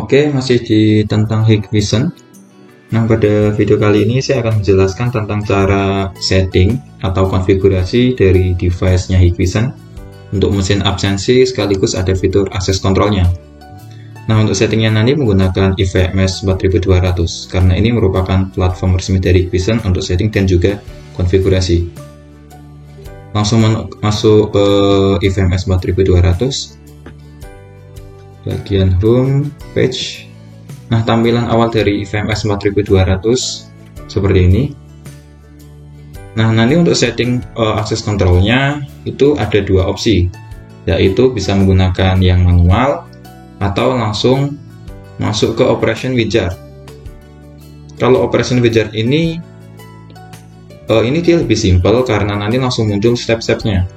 Oke, masih di tentang Hikvision. Nah, pada video kali ini saya akan menjelaskan tentang cara setting atau konfigurasi dari device-nya Hikvision untuk mesin absensi sekaligus ada fitur akses kontrolnya. Nah, untuk settingnya nanti menggunakan IVMS 4200 karena ini merupakan platform resmi dari Hikvision untuk setting dan juga konfigurasi. Langsung masuk ke IVMS 4200, bagian home page. Nah, tampilan awal dari IVMS 4200 seperti ini. Nah, nanti untuk setting akses kontrolnya itu ada dua opsi, yaitu bisa menggunakan yang manual atau langsung masuk ke operation wizard. Kalau operation wizard ini dia lebih simpel karena nanti langsung muncul step-stepnya.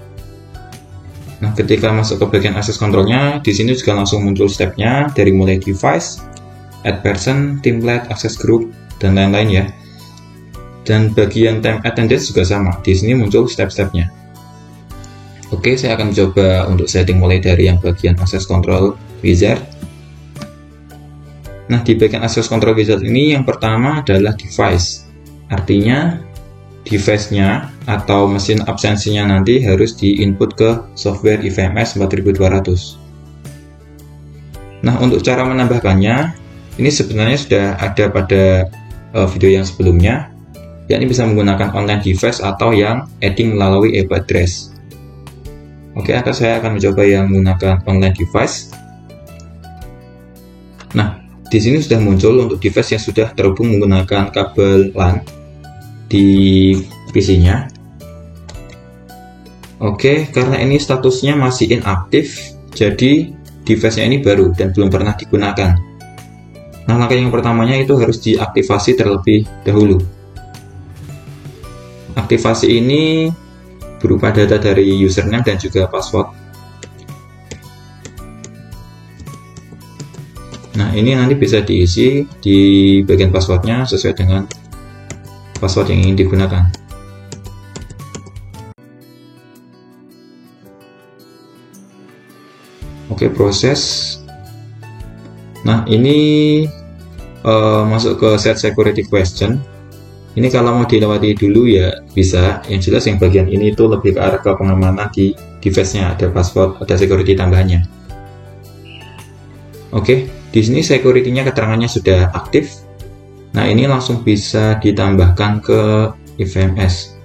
Nah, ketika masuk ke bagian akses kontrolnya, di sini juga langsung muncul stepnya dari mulai device, add person, template, access group, dan lain-lain ya. Dan bagian time attendance juga sama, di sini muncul step-stepnya. Oke, saya akan coba untuk setting mulai dari yang bagian access control wizard. Nah, di bagian access control wizard ini yang pertama adalah device. Artinya device-nya atau mesin absensinya nanti harus di-input ke software IVMS 4200. Nah, untuk cara menambahkannya, ini sebenarnya sudah ada pada video yang sebelumnya, yakni bisa menggunakan online device atau yang adding melalui IP address. Oke, saya akan mencoba yang menggunakan online device. Nah, di sini sudah muncul untuk device yang sudah terhubung menggunakan kabel LAN di PC-nya. Oke, karena ini statusnya masih inaktif, jadi device-nya ini baru dan belum pernah digunakan. Nah, langkah yang pertamanya itu harus diaktifasi terlebih dahulu. Aktivasi ini berupa data dari username dan juga password. Nah, ini nanti bisa diisi di bagian passwordnya sesuai dengan password yang ingin digunakan. Oke, proses. Nah, ini masuk ke set security question. Ini kalau mau dilewati dulu ya bisa. Yang jelas yang bagian ini itu lebih ke arah ke pengamanan di device-nya, ada password, ada security tambahannya. Oke, di sini security-nya keterangannya sudah aktif. Nah, ini langsung bisa ditambahkan ke IVMS.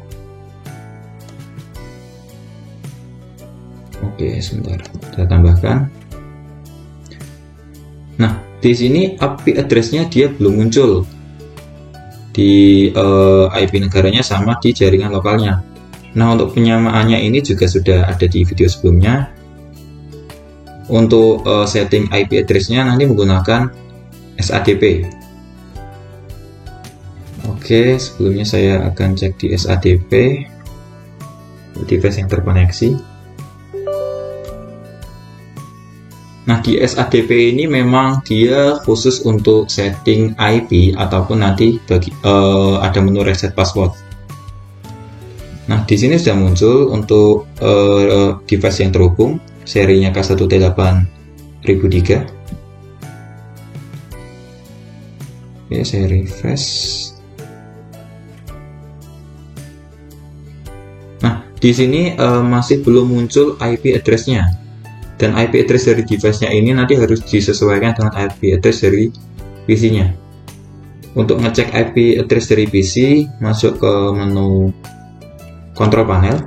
Oke, sebentar, kita tambahkan. Nah, di sini IP address-nya dia belum muncul di IP negaranya sama di jaringan lokalnya. Nah, untuk penyamaannya ini juga sudah ada di video sebelumnya. Untuk setting IP address-nya nanti menggunakan SADP. Oke, sebelumnya saya akan cek di SADP device yang terkoneksi. Nah, di SADP ini memang dia khusus untuk setting IP ataupun nanti ada menu reset password. Nah, di sini sudah muncul untuk device yang terhubung serinya K1T8003. Oke, saya refresh. Di sini masih belum muncul IP address-nya, dan IP address dari device-nya ini nanti harus disesuaikan dengan IP address dari PC-nya. Untuk ngecek IP address dari PC, masuk ke menu control panel.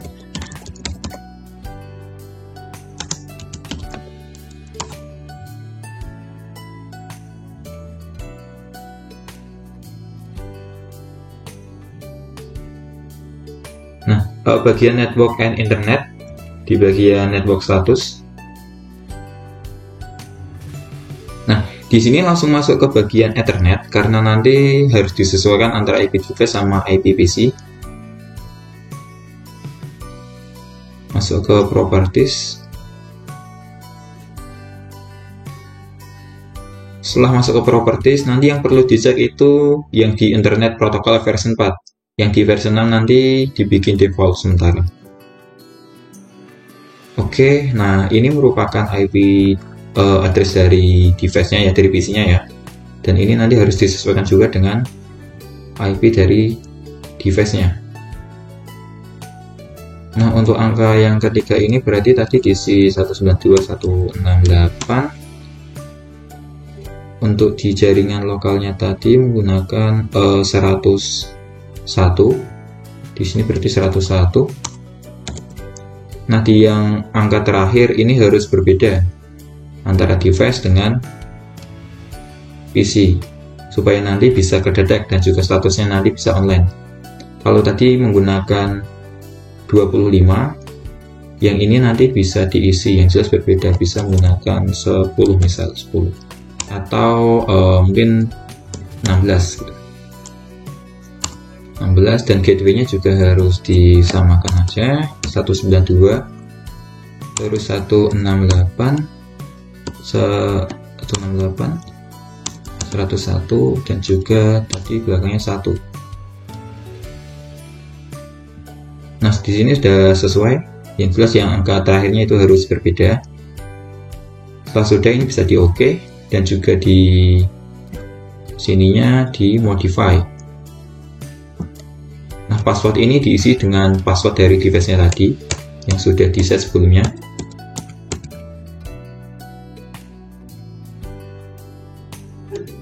Bagian network and internet, di bagian network status. Nah, di sini langsung masuk ke bagian Ethernet karena nanti harus disesuaikan antara IP device sama IP PC. Masuk ke properties. Setelah masuk ke properties, nanti yang perlu dicek itu yang di Internet Protocol version 4. Yang di versi 6 nanti dibikin default sementara. Oke, nah ini merupakan IP address dari device-nya ya, dari PC-nya ya. Dan ini nanti harus disesuaikan juga dengan IP dari device-nya. Nah, untuk angka yang ketiga ini berarti tadi diisi 192.168. Untuk di jaringan lokalnya tadi menggunakan 101. Di sini berarti 101. Nah, di yang angka terakhir ini harus berbeda antara device dengan PC supaya nanti bisa kedetek dan juga statusnya nanti bisa online. Kalau tadi menggunakan 25, yang ini nanti bisa diisi yang jelas berbeda, bisa menggunakan 10 misal 10 atau mungkin 16 gitu. 16 dan gateway-nya juga harus disamakan aja, 192 terus 168 101 dan juga tadi belakangnya 1. Nah, di sini sudah sesuai. Yang jelas yang angka terakhirnya itu harus berbeda. Setelah sudah, ini bisa di OK dan juga di sininya di modify. Nah, password ini diisi dengan password dari device-nya tadi yang sudah di set sebelumnya.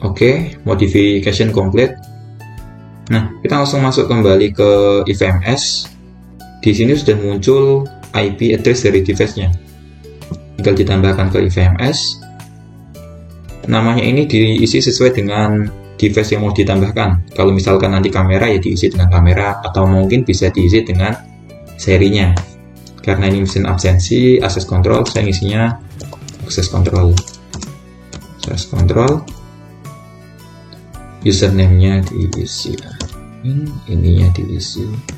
Oke, modification complete. Nah, kita langsung masuk kembali ke IVMS. Di sini sudah muncul IP address dari device-nya. Tinggal ditambahkan ke IVMS. Namanya ini diisi sesuai dengan device yang mau ditambahkan. Kalau misalkan nanti kamera ya diisi dengan kamera, atau mungkin bisa diisi dengan serinya. Karena ini mesin absensi, access control, saya ngisinya access control. Access control. Username-nya diisi. Ininya diisi.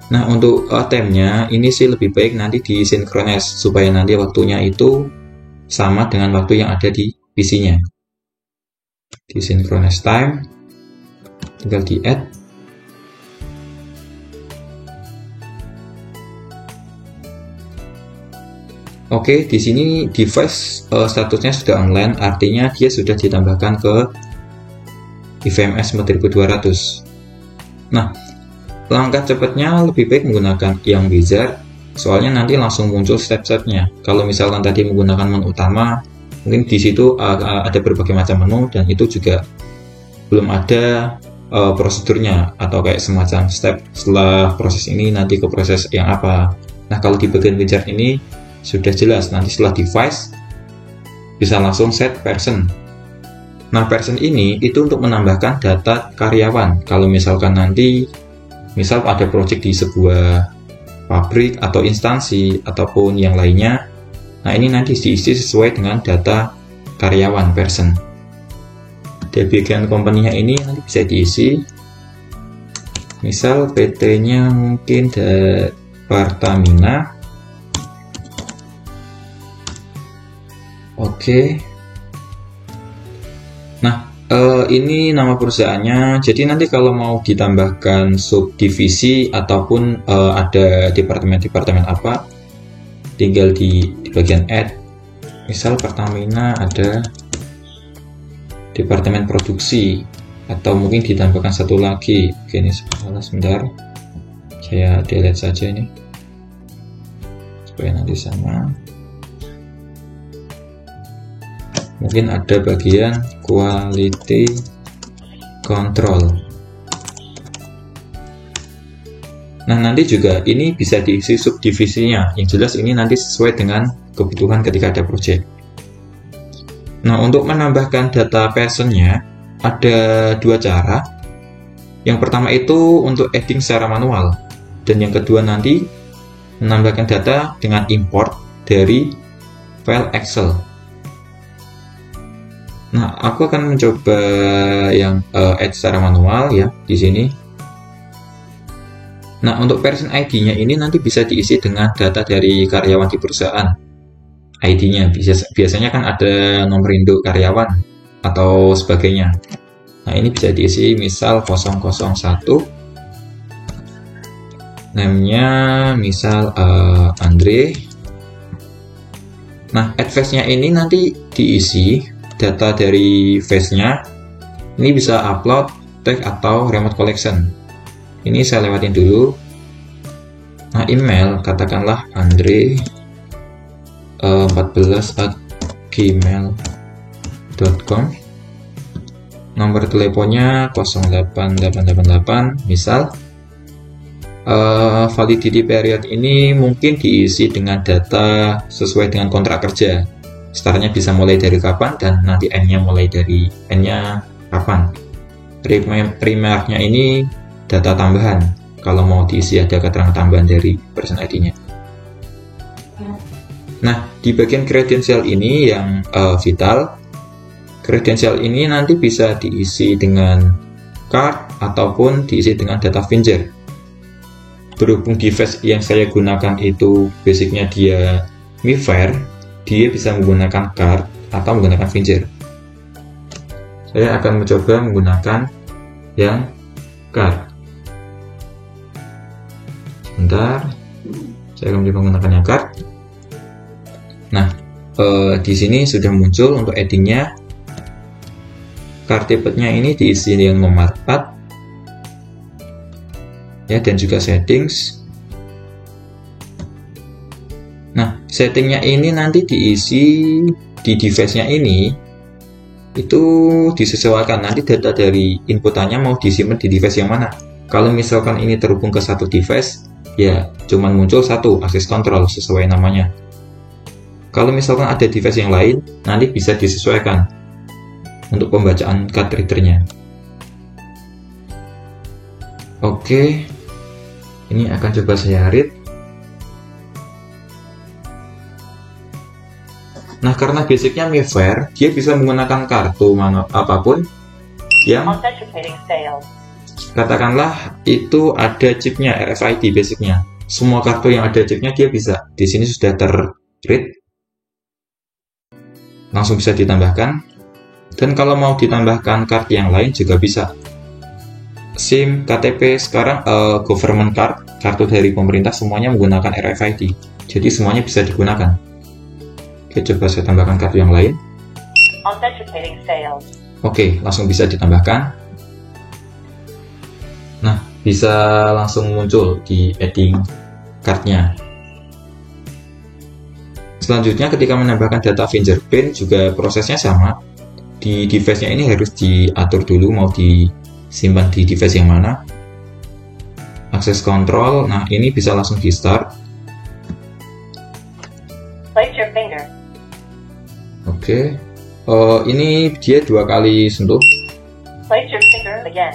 Nah, untuk time-nya ini sih lebih baik nanti disinkronis supaya nanti waktunya itu sama dengan waktu yang ada di PC-nya. Disinkronis time, tinggal di add. Oke, di sini device statusnya sudah online, artinya dia sudah ditambahkan ke IVMS 4200. Nah, langkah cepatnya lebih baik menggunakan yang wizard, soalnya nanti langsung muncul step-stepnya. Kalau misalkan tadi menggunakan menu utama, mungkin di situ ada berbagai macam menu dan itu juga belum ada prosedurnya atau kayak semacam step setelah proses ini nanti ke proses yang apa. Nah, kalau di bagian wizard ini sudah jelas, nanti setelah device bisa langsung set person. Nah, person ini itu untuk menambahkan data karyawan. Kalau misalkan nanti misal ada project di sebuah pabrik atau instansi ataupun yang lainnya, nah ini nanti diisi sesuai dengan data karyawan person. Di bagian company-nya ini nanti bisa diisi, misal PT-nya mungkin dari Pertamina. Oke. Nah, ini nama perusahaannya. Jadi nanti kalau mau ditambahkan subdivisi ataupun ada departemen-departemen apa, tinggal di bagian add. Misal Pertamina ada departemen produksi, atau mungkin ditambahkan satu lagi. Oke, ini sebentar. Saya delete saja ini supaya nanti sama. Mungkin ada bagian quality control. Nah, nanti juga ini bisa diisi subdivisinya. Yang jelas ini nanti sesuai dengan kebutuhan ketika ada project. Nah, untuk menambahkan data personnya ada dua cara. Yang pertama itu untuk adding secara manual, dan yang kedua nanti menambahkan data dengan import dari file Excel. Nah, aku akan mencoba yang add secara manual ya di sini. Nah, untuk person ID-nya ini nanti bisa diisi dengan data dari karyawan di perusahaan. ID-nya biasanya kan ada nomor induk karyawan atau sebagainya. Nah, ini bisa diisi misal 001. Name-nya misal Andre. Nah, add face-nya ini nanti diisi data dari face-nya. Ini bisa upload, tag, atau remote collection. Ini saya lewatin dulu. Nah, email, katakanlah Andre 14@gmail.com. Nomor teleponnya 08888 misal. Validity period ini mungkin diisi dengan data sesuai dengan kontrak kerja. Startnya bisa mulai dari kapan dan nanti end-nya mulai dari end-nya kapan. Primernya ini data tambahan. Kalau mau diisi ada keterangan tambahan dari person ID-nya. Nah, di bagian kredensial ini yang vital, kredensial ini nanti bisa diisi dengan card ataupun diisi dengan data finger. Berhubung device yang saya gunakan itu basicnya dia MiFair, dia bisa menggunakan card atau menggunakan finger. Saya akan mencoba menggunakan yang card. Bentar, saya akan mencoba menggunakan yang card. Nah, di sini sudah muncul untuk addingnya. Card tipe-nya ini diisi yang nomor 4. Ya, dan juga settings. Nah, settingnya ini nanti diisi di device-nya ini itu disesuaikan nanti data dari inputannya mau disimpan di device yang mana. Kalau misalkan ini terhubung ke satu device, ya cuman muncul satu access control sesuai namanya. Kalau misalkan ada device yang lain, nanti bisa disesuaikan untuk pembacaan card reader-nya. Oke. Ini akan coba saya read. Nah, karena basicnya MiFair, dia bisa menggunakan kartu apapun yang katakanlah itu ada chipnya RFID basicnya. Semua kartu yang ada chipnya dia bisa. Di sini sudah ter-read. Langsung bisa ditambahkan. Dan kalau mau ditambahkan card yang lain juga bisa. SIM, KTP, sekarang government card, kartu dari pemerintah semuanya menggunakan RFID. Jadi semuanya bisa digunakan. Oke, coba saya tambahkan kartu yang lain. Oke, langsung bisa ditambahkan. Nah, bisa langsung muncul di adding cardnya. Selanjutnya, ketika menambahkan data fingerprint juga prosesnya sama. Di device-nya ini harus diatur dulu mau disimpan di device yang mana. Access control, nah ini bisa langsung di start. Place your finger. Oke, ini dia 2 kali sentuh. Place your finger again.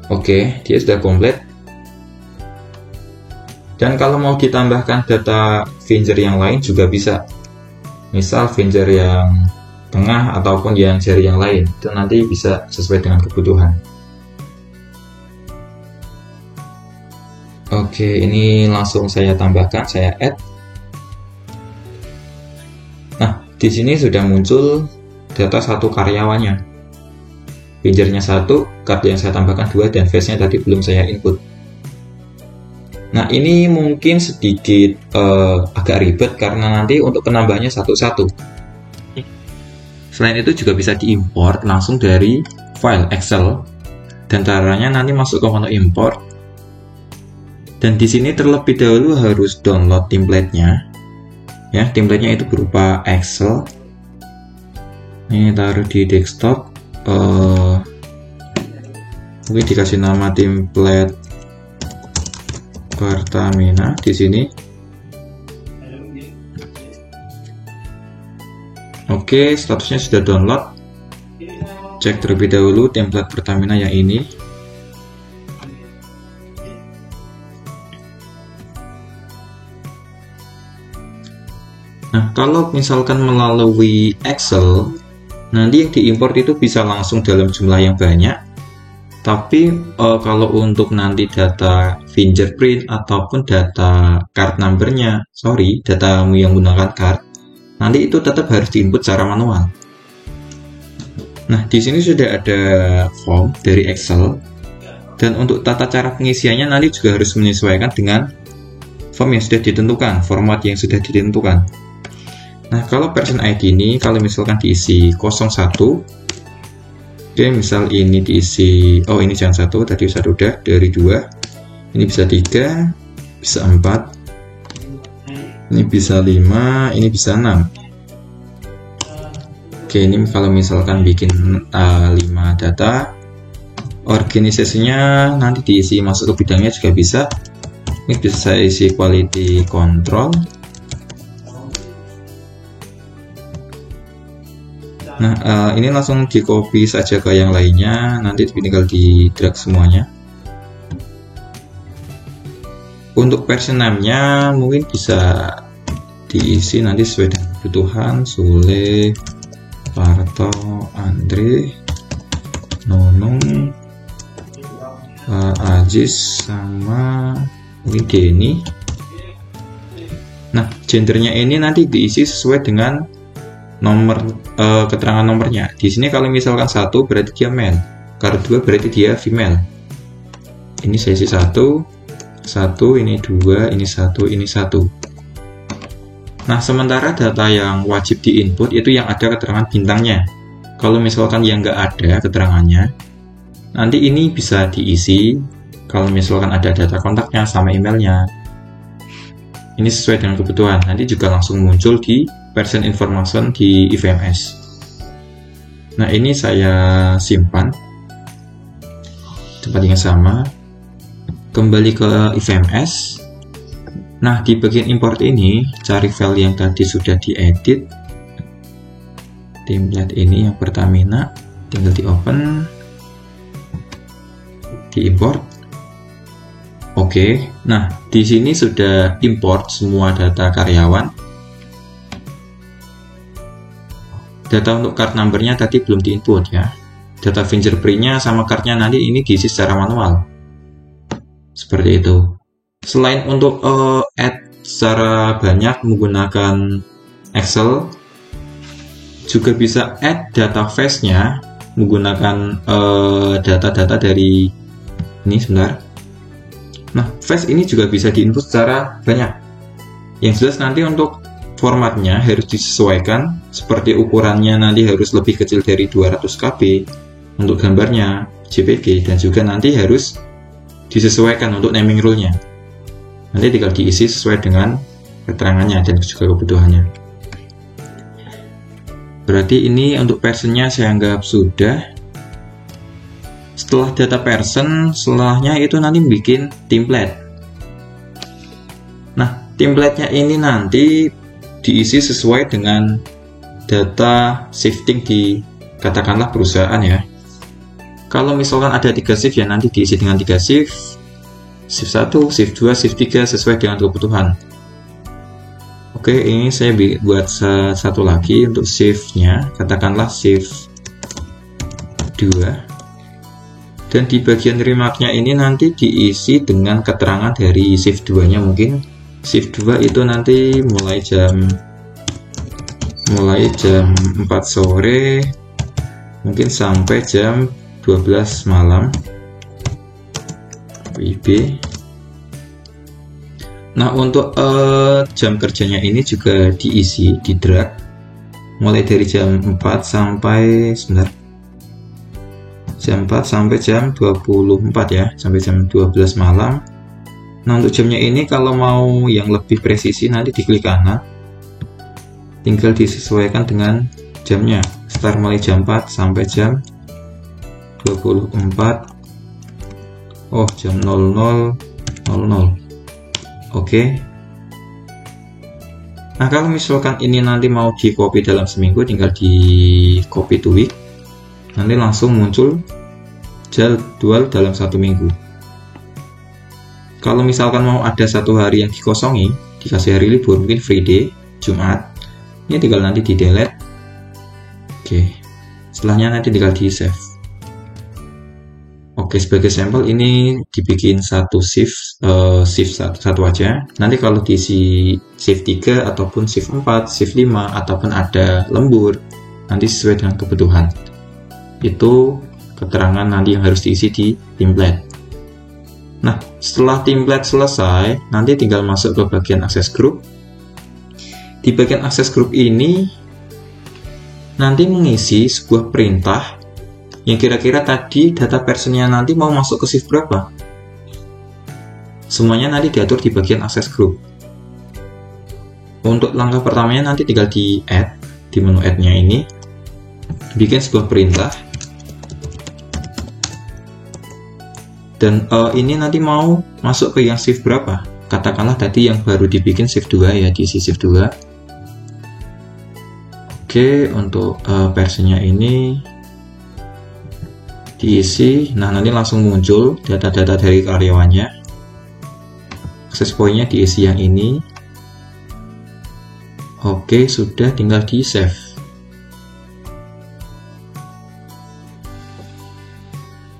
Oke, dia sudah komplit. Dan kalau mau ditambahkan data finger yang lain juga bisa. Misal finger yang tengah ataupun yang jari yang lain, itu nanti bisa sesuai dengan kebutuhan. Oke, ini langsung saya tambahkan, saya add. Nah, di sini sudah muncul data satu karyawannya. Fingernya 1, card yang saya tambahkan 2, dan face-nya tadi belum saya input. Nah, ini mungkin sedikit agak ribet karena nanti untuk penambahnya satu-satu. Selain itu juga bisa diimport langsung dari file Excel, dan caranya nanti masuk ke menu import. Dan di sini terlebih dahulu harus download template-nya. Ya, template-nya itu berupa Excel. Ini taruh di desktop. Mungkin dikasih nama template Pertamina di sini. Oke, statusnya sudah download. Cek terlebih dahulu template Pertamina yang ini. Nah, kalau misalkan melalui Excel, nanti yang diimport itu bisa langsung dalam jumlah yang banyak. Tapi kalau untuk nanti data fingerprint ataupun data card numbernya, datamu yang menggunakan card, nanti itu tetap harus diinput secara manual. Nah, di sini sudah ada form dari Excel, dan untuk tata cara pengisiannya nanti juga harus menyesuaikan dengan form yang sudah ditentukan, format yang sudah ditentukan. Nah, kalau person ID ini, kalau misalkan diisi 01, oke, misal ini diisi, oh ini jangan 1, tadi 1 udah, dari 2, ini bisa 3, bisa 4, ini bisa 5, ini bisa 6. Oke, ini kalau misalkan bikin 5 data, organisasinya nanti diisi masuk ke bidangnya juga bisa. Ini bisa saya isi quality control. Nah, ini langsung di copy saja ke yang lainnya, nanti tinggal di drag semuanya. Untuk version name-nya mungkin bisa diisi nanti sesuai dengan kebutuhan. Sule, Parto, Andre, Nonong, Aziz, sama ini Denny. Nah, gendernya ini nanti diisi sesuai dengan nomor keterangan nomornya. Di sini kalau misalkan 1 berarti dia male, kalau 2 berarti dia female. Ini saya isi 1, ini 2, ini 1, ini 1. Nah, sementara data yang wajib diinput itu yang ada keterangan bintangnya. Kalau misalkan yang nggak ada keterangannya, nanti ini bisa diisi kalau misalkan ada data kontaknya sama emailnya. Ini sesuai dengan kebutuhan, nanti juga langsung muncul di person information di IVMS. Nah, ini saya simpan tempat yang sama, kembali ke IVMS. Nah, di bagian import ini cari file yang tadi sudah diedit, template ini yang Pertamina, tinggal di open, di import. Oke, nah di sini sudah import semua data karyawan. Data untuk card number-nya tadi belum diinput ya. Data fingerprint-nya sama card-nya nanti ini diisi secara manual. Seperti itu. Selain untuk add secara banyak menggunakan Excel, juga bisa add data face-nya menggunakan data-data dari ini sebentar. Nah, face ini juga bisa diinput secara banyak. Yang jelas nanti untuk formatnya harus disesuaikan, seperti ukurannya nanti harus lebih kecil dari 200 KB untuk gambarnya JPG, dan juga nanti harus disesuaikan untuk naming rule-nya. Nanti tinggal diisi sesuai dengan keterangannya dan juga kebutuhannya. Berarti ini untuk personnya saya anggap sudah. Setelah data person, setelahnya itu nanti bikin template. Nah, template-nya ini nanti diisi sesuai dengan data shifting di katakanlah perusahaan ya. Kalau misalkan ada 3 shift ya nanti diisi dengan 3 shift. Shift 1, shift 2, shift 3 sesuai dengan kebutuhan. Oke, ini saya buat satu lagi untuk shift-nya, katakanlah shift 2. Dan di bagian remark-nya ini nanti diisi dengan keterangan dari shift 2-nya mungkin. Shift 2 itu nanti mulai jam 4 sore mungkin sampai jam 12 malam WIB. Nah, untuk jam kerjanya ini juga diisi, di drag mulai dari jam 4 sampai jam 4 sampai jam 24 ya, sampai jam 12 malam. Nah, untuk jamnya ini kalau mau yang lebih presisi nanti diklik kanan, tinggal disesuaikan dengan jamnya, start mulai jam 4 sampai jam 24, jam 00.00. Oke. Nah, kalau misalkan ini nanti mau di copy dalam seminggu, tinggal di copy to week, nanti langsung muncul jadwal dalam 1 minggu. Kalau misalkan mau ada 1 hari yang dikosongi, dikasih hari libur, mungkin free day, Jumat, ini tinggal nanti di delete. Oke, setelahnya nanti tinggal di save. Oke, sebagai sampel ini dibikin satu shift satu aja. Nanti kalau diisi shift 3 ataupun shift 4, shift 5 ataupun ada lembur, nanti sesuai dengan kebutuhan. Itu keterangan nanti yang harus diisi di template. Nah, setelah template selesai, nanti tinggal masuk ke bagian akses group. di bagian akses group ini nanti mengisi sebuah perintah yang kira-kira tadi data personnya nanti mau masuk ke shift berapa. Semuanya nanti diatur di bagian akses group. Untuk langkah pertamanya nanti tinggal di add, di menu add-nya ini bikin sebuah perintah, dan ini nanti mau masuk ke yang shift berapa. Katakanlah tadi yang baru dibikin shift 2 ya, diisi shift 2. Oke, untuk versinya ini diisi. Nah, nanti langsung muncul data-data dari karyawannya. Akses point-nya diisi yang ini. Oke, sudah, tinggal di save.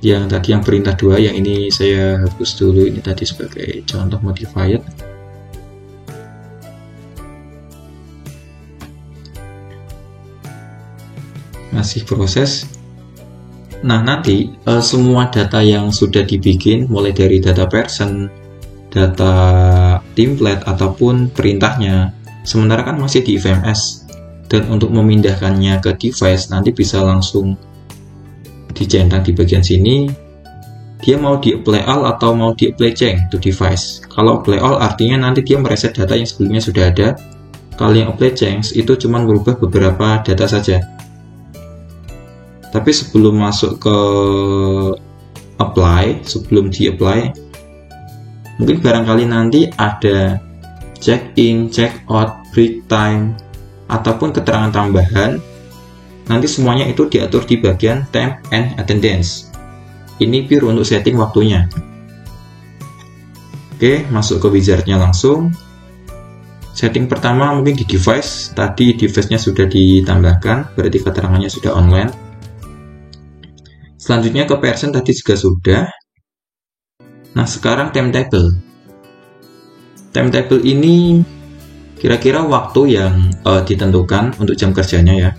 Yang tadi yang perintah 2, yang ini saya hapus dulu, ini tadi sebagai contoh modified. Masih proses. Nah, nanti semua data yang sudah dibikin, mulai dari data person, data template, ataupun perintahnya, sementara kan masih di FMS, dan untuk memindahkannya ke device nanti bisa langsung dicentang di bagian sini. Dia mau di apply all atau mau di apply change to device. Kalau apply all artinya nanti dia mereset data yang sebelumnya sudah ada. Kalau yang apply change itu cuma merubah beberapa data saja. Tapi sebelum masuk ke apply, sebelum di apply, mungkin barangkali nanti ada check in, check out, break time, ataupun keterangan tambahan. Nanti semuanya itu diatur di bagian time and attendance. Ini pure untuk setting waktunya. Oke, masuk ke wizardnya langsung. Setting pertama mungkin di device. Tadi device-nya sudah ditambahkan, berarti keterangannya sudah online. Selanjutnya ke person tadi juga sudah. Nah, sekarang timetable. Timetable ini kira-kira waktu yang ditentukan untuk jam kerjanya ya.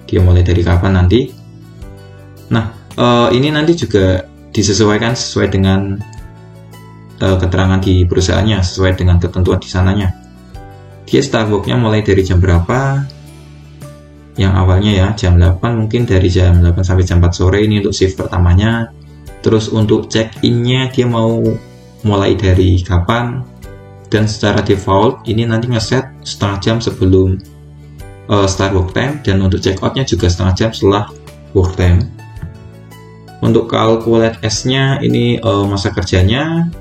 Dia mulai dari kapan nanti. Nah, ini nanti juga disesuaikan sesuai dengan keterangan di perusahaannya, sesuai dengan ketentuan di sananya. Dia start work-nya mulai dari jam berapa. Yang awalnya ya jam 8, mungkin dari jam 8 sampai jam 4 sore ini untuk shift pertamanya. Terus untuk check-in-nya dia mau mulai dari kapan. Dan secara default ini nanti ngeset setengah jam sebelum start work time, dan untuk check out-nya juga setengah jam setelah work time. Untuk calculate S-nya ini masa kerjanya,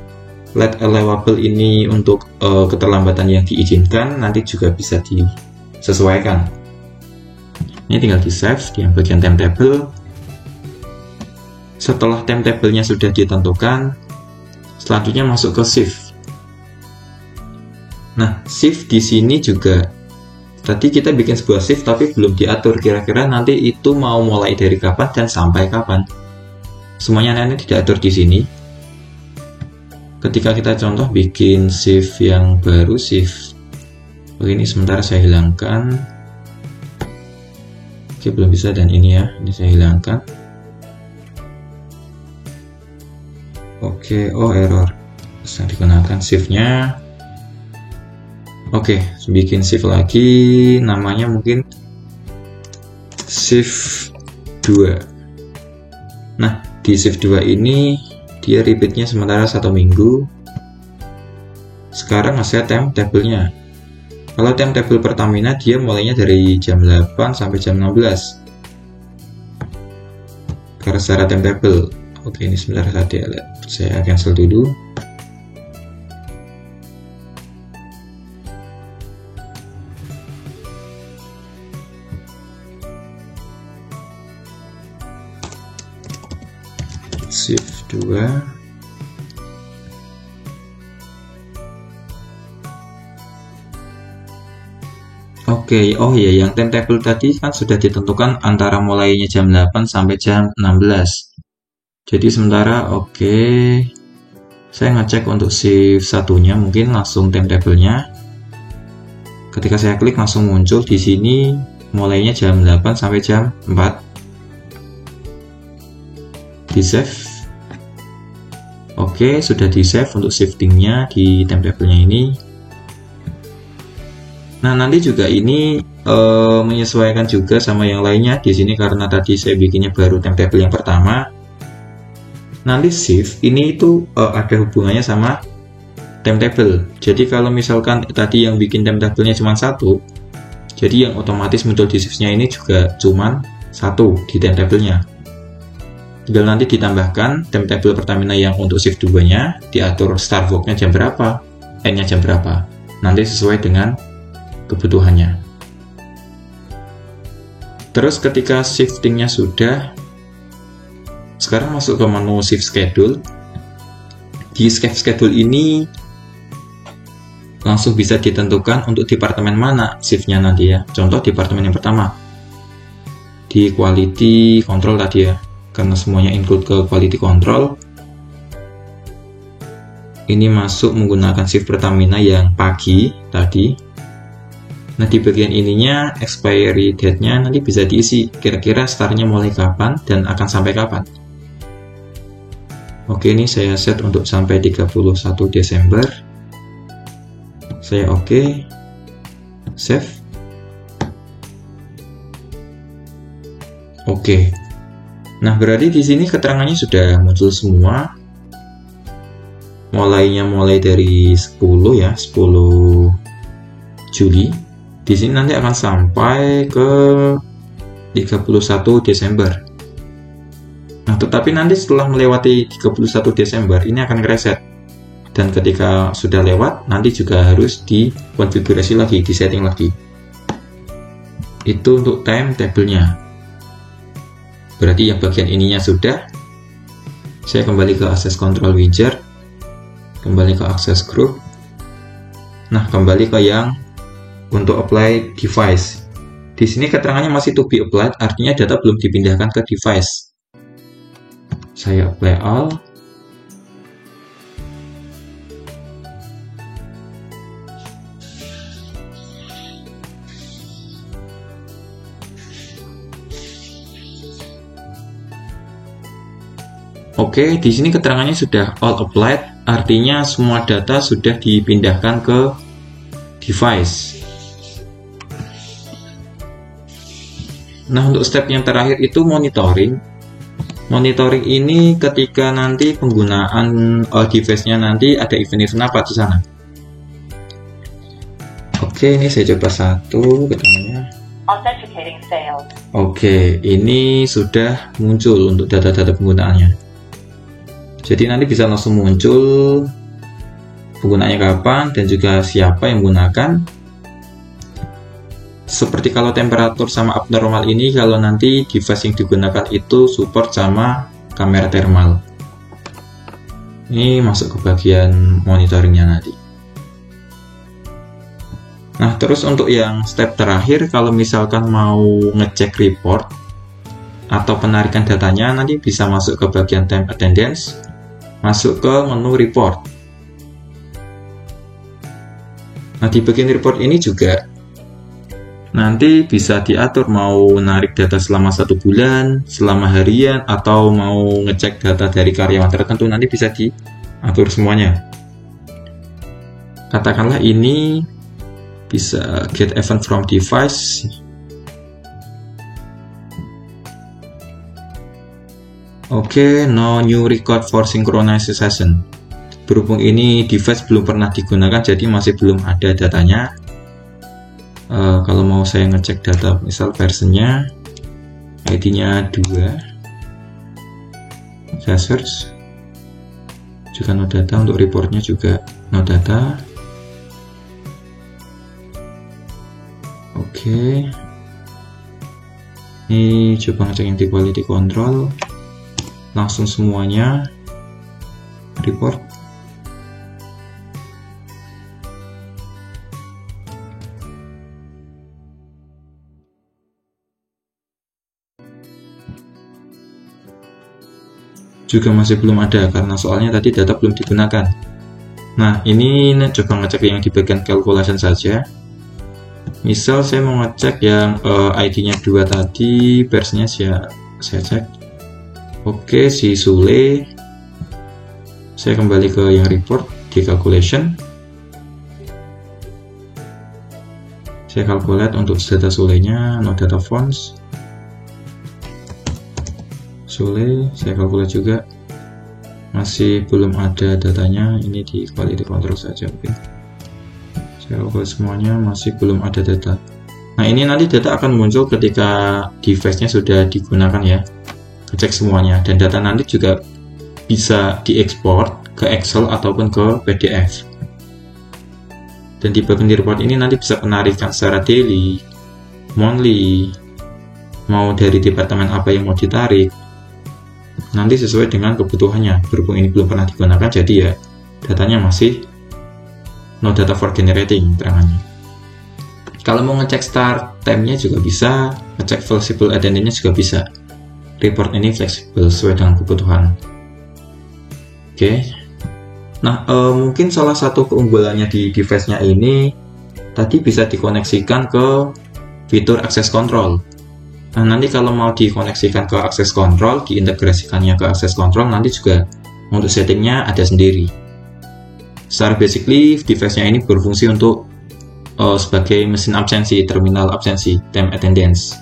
late allowable ini untuk keterlambatan yang diizinkan, nanti juga bisa disesuaikan. Ini tinggal di save di yang bagian timetable. Setelah timetable-nya sudah ditentukan, selanjutnya masuk ke shift. Nah, shift di sini juga tadi kita bikin sebuah shift tapi belum diatur kira-kira nanti itu mau mulai dari kapan dan sampai kapan. Semuanya nanti diatur di sini. Ketika kita contoh bikin shift yang baru, shift ini sementara saya hilangkan. Oke, belum bisa, dan ini ya, ini saya hilangkan. Oke, oh error. Bisa digunakan shift-nya. Oke, bikin shift lagi, namanya mungkin shift 2. Nah, di shift 2 ini dia repeatnya sementara 1 minggu. Sekarang nge-set timetable-nya. Kalau timetable Pertamina dia mulainya dari jam 8 sampai jam 16. Karena secara timetable. Oke, ini sebentar saya cancel dulu. Shift 2. Oke, oh ya, yang timetable tadi kan sudah ditentukan antara mulainya jam 8 sampai jam 16. Jadi sementara oke, saya ngecek untuk shift satunya mungkin langsung timetable-nya. Ketika saya klik langsung muncul di sini mulainya jam 8 sampai jam 4. Di save. Oke, sudah di save untuk shiftingnya di timetable-nya ini. Nah, nanti juga ini menyesuaikan juga sama yang lainnya di sini karena tadi saya bikinnya baru timetable yang pertama. Nanti shift ini itu ada hubungannya sama timetable. Jadi kalau misalkan tadi yang bikin timetable-nya cuma satu, jadi yang otomatis muncul di shift-nya ini juga cuma satu di timetable-nya. Tinggal nanti ditambahkan timetable Pertamina yang untuk shift 2-nya, diatur start work-nya jam berapa, end-nya jam berapa. Nanti sesuai dengan kebutuhannya. Terus ketika shifting-nya sudah, sekarang masuk ke menu shift schedule. Di shift schedule ini langsung bisa ditentukan untuk departemen mana shift-nya nanti ya. Contoh departemen yang pertama di quality control tadi ya, karena semuanya include ke quality control. Ini masuk menggunakan shift Pertamina yang pagi tadi. Nah, di bagian ininya expiry date-nya nanti bisa diisi kira-kira start-nya mulai kapan dan akan sampai kapan. Oke, ini saya set untuk sampai 31 Desember. Saya oke. Save. Oke. Nah, berarti di sini keterangannya sudah muncul semua. Mulai dari 10 ya, 10 Juli. Di sini nanti akan sampai ke 31 Desember. Nah, tetapi nanti setelah melewati 31 Desember ini akan reset. Dan ketika sudah lewat, nanti juga harus dikonfigurasi lagi, disetting lagi. Itu untuk timetable-nya. Berarti yang bagian ininya sudah. Saya kembali ke access control widget, kembali ke access group. Nah, kembali ke yang untuk apply device. Di sini keterangannya masih to be applied, artinya data belum dipindahkan ke device. Saya apply all. Oke, di sini keterangannya sudah all applied, artinya semua data sudah dipindahkan ke device. Nah, untuk step yang terakhir itu monitoring. Monitoring ini ketika nanti penggunaan device-nya nanti ada event-event apa di sana. Oke, ini saya coba satu keterangannya. Authenticating failed. Oke, ini sudah muncul untuk data-data penggunaannya. Jadi nanti bisa langsung muncul penggunaannya kapan dan juga siapa yang menggunakan. Seperti kalau temperatur sama abnormal ini, kalau nanti device yang digunakan itu support sama kamera thermal. Ini masuk ke bagian monitoringnya nanti. Nah, terus untuk yang step terakhir, kalau misalkan mau ngecek report atau penarikan datanya, nanti bisa masuk ke bagian time attendance, masuk ke menu report. Nah, di bagian report ini juga nanti bisa diatur mau narik data selama 1 bulan, selama harian, atau mau ngecek data dari karyawan tertentu, nanti bisa diatur semuanya. Katakanlah ini bisa get event from device. Oke, no new record for synchronization. Berhubung ini device belum pernah digunakan, jadi masih belum ada datanya. Kalau mau saya ngecek data, misal versionnya, ID-nya 2, saya search, juga no data. Untuk reportnya juga no data. Oke, ini coba ngecek yang di quality control, langsung semuanya report. Juga masih belum ada karena soalnya tadi data belum digunakan. Nah, ini coba ngecek yang di bagian calculation saja. Misal saya mau ngecek yang ID-nya 2 tadi, versinya saya cek. Oke, si Sule. Saya kembali ke yang report di calculation. Saya calculate untuk data Sule-nya, no data fonts. Sule, saya calculate juga. Masih belum ada datanya, ini di quality control saja mungkin. Saya calculate semuanya, masih belum ada data. Nah, ini nanti data akan muncul ketika device-nya sudah digunakan ya. Cek semuanya, dan data nanti juga bisa diekspor ke Excel ataupun ke PDF. Dan di bagian report ini nanti bisa penarikan secara daily, monthly, mau dari departemen apa yang mau ditarik, nanti sesuai dengan kebutuhannya. Berhubung ini belum pernah digunakan, jadi ya datanya masih no data for generating terangannya. Kalau mau ngecek start time-nya juga bisa, ngecek flexible attendance-nya juga bisa. Report ini fleksibel sesuai dengan kebutuhan. Oke. Nah, mungkin salah satu keunggulannya di device-nya ini tadi bisa dikoneksikan ke fitur access control. Nah, nanti kalau mau dikoneksikan ke access control, diintegrasikannya ke access control, nanti juga untuk settingnya ada sendiri. Secara basically, device-nya ini berfungsi untuk sebagai mesin absensi, terminal absensi, time attendance.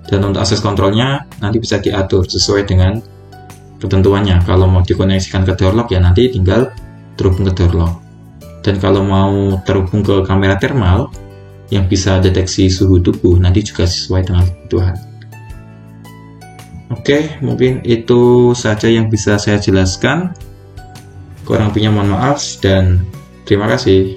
Dan untuk access control-nya nanti bisa diatur sesuai dengan ketentuannya. Kalau mau dikoneksikan ke door lock ya nanti tinggal terhubung ke door lock. Dan kalau mau terhubung ke kamera thermal yang bisa deteksi suhu tubuh nanti juga sesuai dengan kebutuhan. Oke, mungkin itu saja yang bisa saya jelaskan. Kurang lebihnya mohon maaf dan terima kasih.